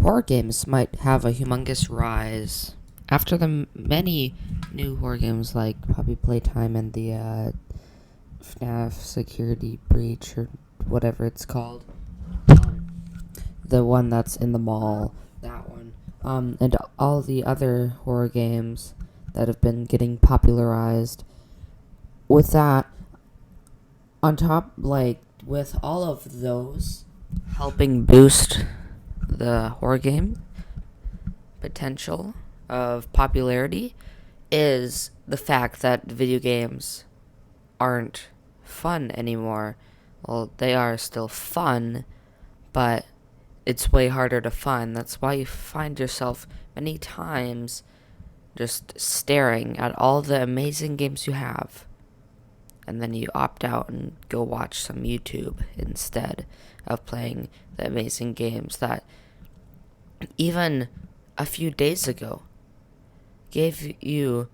horror games might have a humongous rise after the many new horror games like Puppy Playtime and the FNAF Security Breach or whatever it's called. The one that's in the mall, that one. And all the other horror games that have been getting popularized. With that, on top, with all of those helping boost the horror game potential of popularity is the fact that video games aren't fun anymore. Well, they are still fun, but it's way harder to find. That's why you find yourself many times just staring at all the amazing games you have, and then you opt out and go watch some YouTube instead of playing the amazing games that even a few days ago gave you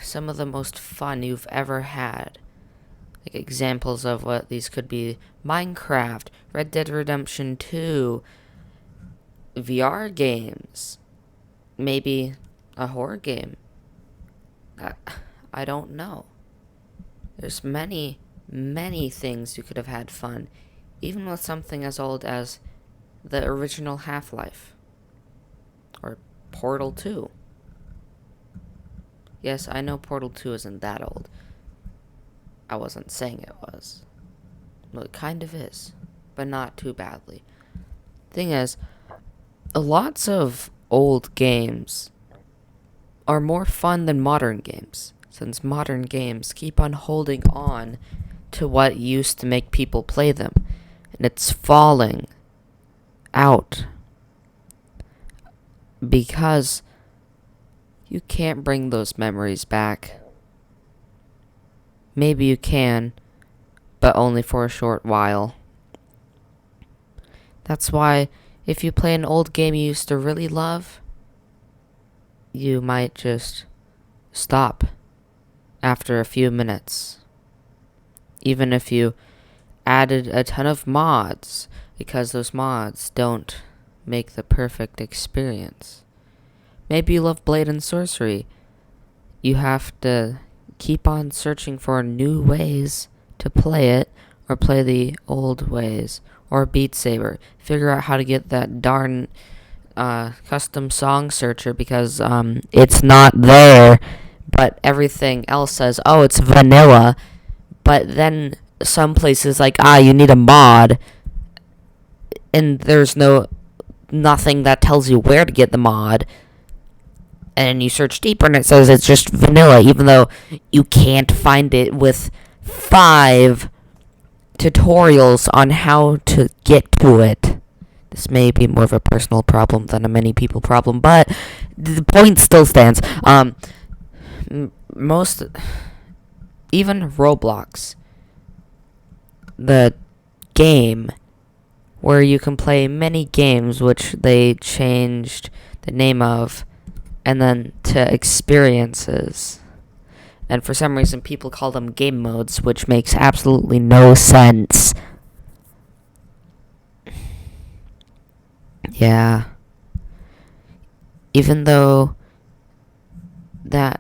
some of the most fun you've ever had. Like examples of what these could be: Minecraft, Red Dead Redemption 2, VR games, maybe a horror game. I don't know. There's many things you could have had fun, even with something as old as the original Half-Life or Portal 2. Yes, I know Portal 2 isn't that old. I wasn't saying it was. Well, it kind of is, but not too badly. Thing is, lots of old games are more fun than modern games, since modern games keep on holding on to what used to make people play them, and it's falling out because you can't bring those memories back. Maybe you can, but only for a short while. That's why if you play an old game you used to really love, you might just stop after a few minutes. Even if you added a ton of mods, because those mods don't make the perfect experience. Maybe you love Blade and Sorcery. You have to keep on searching for new ways to play it, or play the old ways, or Beat Saber. Figure out how to get that darn custom song searcher, because it's not there, but everything else says, oh, it's vanilla. But then some places like, you need a mod, and there's nothing that tells you where to get the mod. And you search deeper and it says it's just vanilla, even though you can't find it with 5 tutorials on how to get to it. This may be more of a personal problem than a many people problem, but the point still stands. Even Roblox, the game where you can play many games, which they changed the name of, and then to experiences. And for some reason, people call them game modes, which makes absolutely no sense. Yeah. Even though the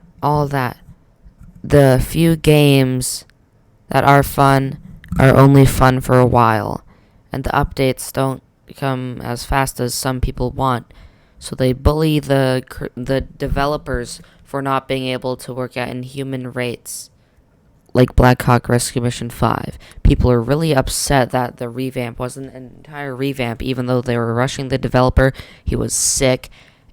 few games that are fun are only fun for a while, and the updates don't come as fast as some people want. So they bully the developers for not being able to work at inhuman rates, like Black Hawk Rescue Mission 5. People are really upset that the revamp wasn't an entire revamp, even though they were rushing the developer. He was sick,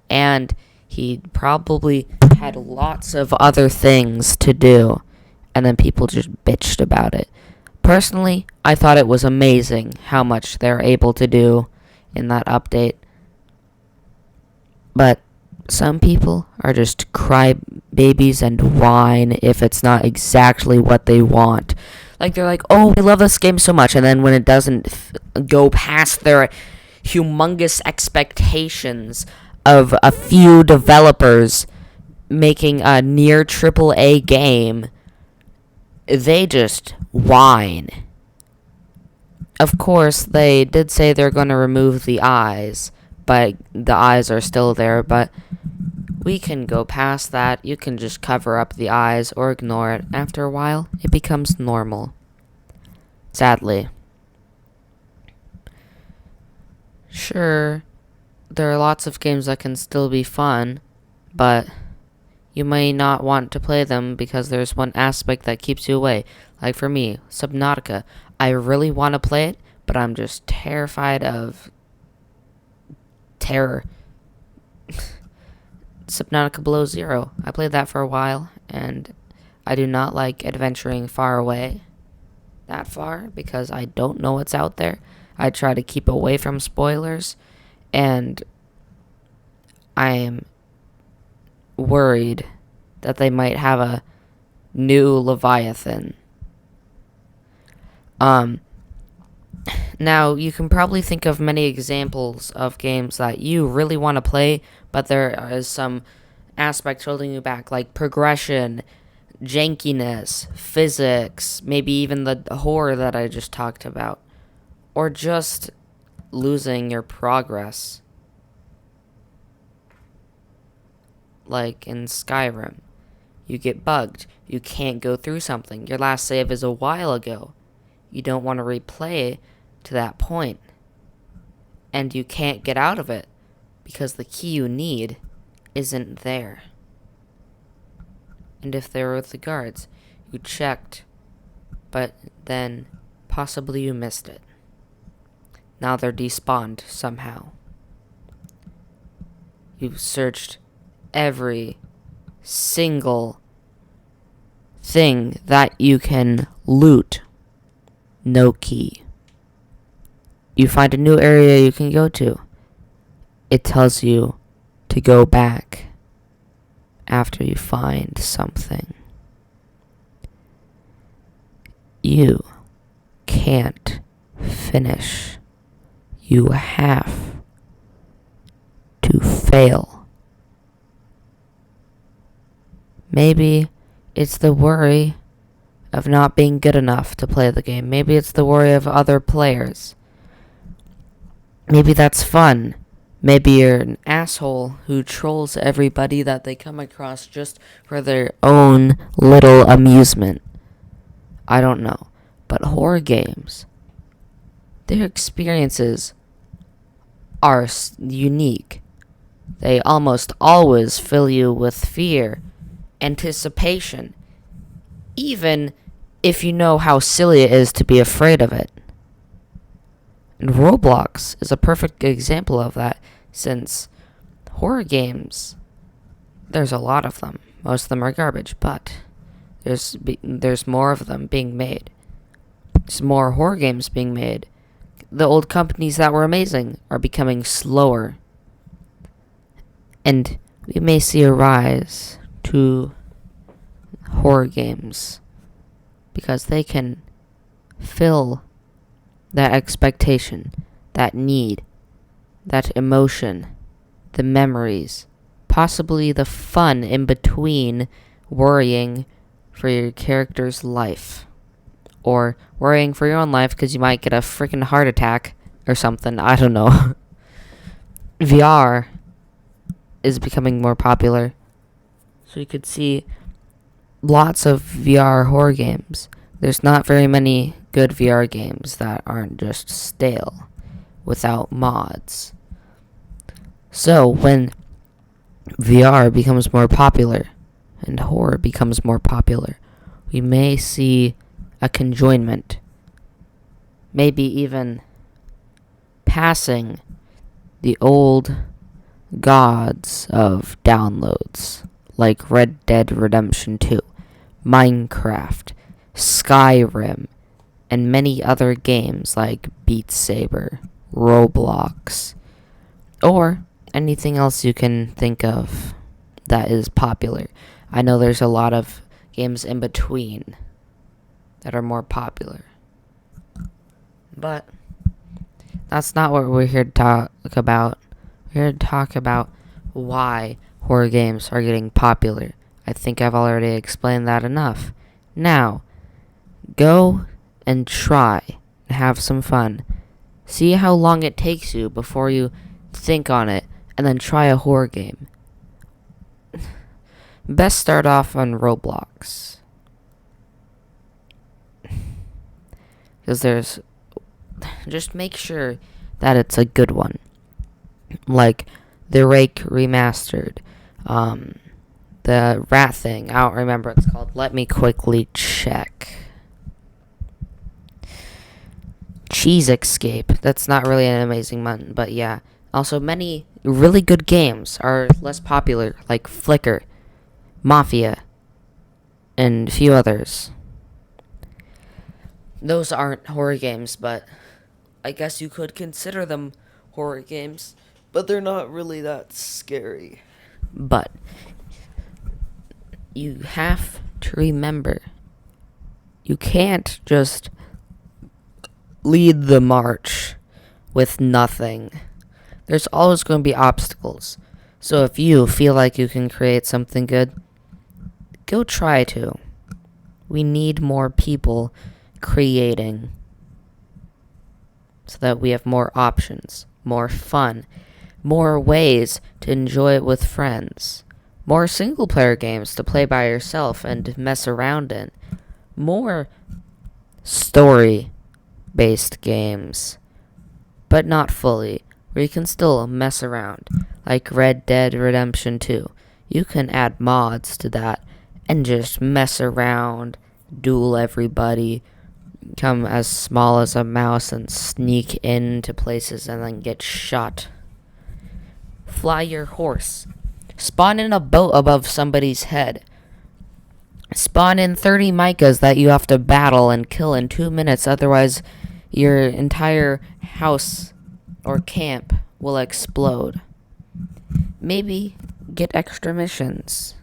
and he probably had lots of other things to do, and then people just bitched about it. Personally, I thought it was amazing how much they're able to do in that update. But some people are just crybabies and whine if it's not exactly what they want. Like, they're like, oh, I love this game so much, and then when it doesn't go past their humongous expectations of a few developers making a near AAA game, they just whine. Of course, they did say they're going to remove the eyes, but the eyes are still there, but we can go past that. You can just cover up the eyes or ignore it. After a while, it becomes normal. Sadly. Sure, there are lots of games that can still be fun, but you may not want to play them because there's one aspect that keeps you away. Like for me, Subnautica. I really want to play it, but I'm just terrified of terror. Subnautica Below Zero. I played that for a while, and I do not like adventuring far away that far because I don't know what's out there. I try to keep away from spoilers, and I am worried that they might have a new Leviathan. Now, you can probably think of many examples of games that you really want to play, but there is some aspect holding you back, like progression, jankiness, physics, maybe even the horror that I just talked about, or just losing your progress. Like in Skyrim, you get bugged, you can't go through something, your last save is a while ago, you don't want to replay to that point, and you can't get out of it because the key you need isn't there. And if they were with the guards, you checked, but then possibly you missed it. Now they're despawned somehow. You've searched every single thing that you can loot. No key. You find a new area you can go to. It tells you to go back after you find something. You can't finish. You have to fail. Maybe it's the worry of not being good enough to play the game. Maybe it's the worry of other players. Maybe that's fun. Maybe you're an asshole who trolls everybody that they come across just for their own little amusement. I don't know. But horror games, their experiences are unique. They almost always fill you with fear, anticipation, even if you know how silly it is to be afraid of it. And Roblox is a perfect example of that, since horror games, there's a lot of them. Most of them are garbage, but there's more of them being made. There's more horror games being made. The old companies that were amazing are becoming slower. And we may see a rise to horror games because they can fill that expectation, that need, that emotion, the memories, possibly the fun in between worrying for your character's life, or worrying for your own life because you might get a freaking heart attack or something. I don't know. VR is becoming more popular, so you could see lots of VR horror games. There's not very many good VR games that aren't just stale without mods. So when VR becomes more popular and horror becomes more popular, we may see a conjoinment, maybe even passing the old gods of downloads like Red Dead Redemption 2, Minecraft, Skyrim, and many other games like Beat Saber, Roblox, or anything else you can think of that is popular. I know there's a lot of games in between that are more popular, but that's not what we're here to talk about. We're here to talk about why horror games are getting popular. I think I've already explained that enough. Now, go and try and have some fun. See how long it takes you before you think on it, and then try a horror game. Best start off on Roblox. Because just make sure that it's a good one. Like the Rake Remastered. The rat thing. I don't remember what it's called. Let me quickly check. Cheese Escape. That's not really an amazing one, but yeah. Also, many really good games are less popular, like Flicker, Mafia, and a few others. Those aren't horror games, but I guess you could consider them horror games, but they're not really that scary. But you have to remember, you can't just lead the march with nothing. There's always going to be obstacles. So if you feel like you can create something good, go try to. We need more people creating so that we have more options, more fun, more ways to enjoy it with friends, more single-player games to play by yourself and mess around in, more story-based games, but not fully, where you can still mess around, like Red Dead Redemption 2. You can add mods to that and just mess around, duel everybody, come as small as a mouse and sneak into places and then get shot. Fly your horse. Spawn in a boat above somebody's head. Spawn in 30 micas that you have to battle and kill in 2 minutes, otherwise your entire house or camp will explode. Maybe get extra missions.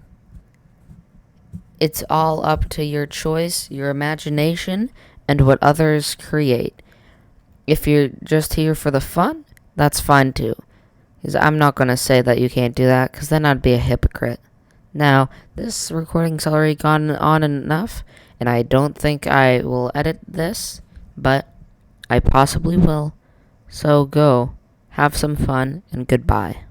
It's all up to your choice, your imagination, and what others create. If you're just here for the fun, that's fine too. Because I'm not going to say that you can't do that, because then I'd be a hypocrite. Now, this recording's already gone on enough, and I don't think I will edit this, but I possibly will. So go, have some fun, and goodbye.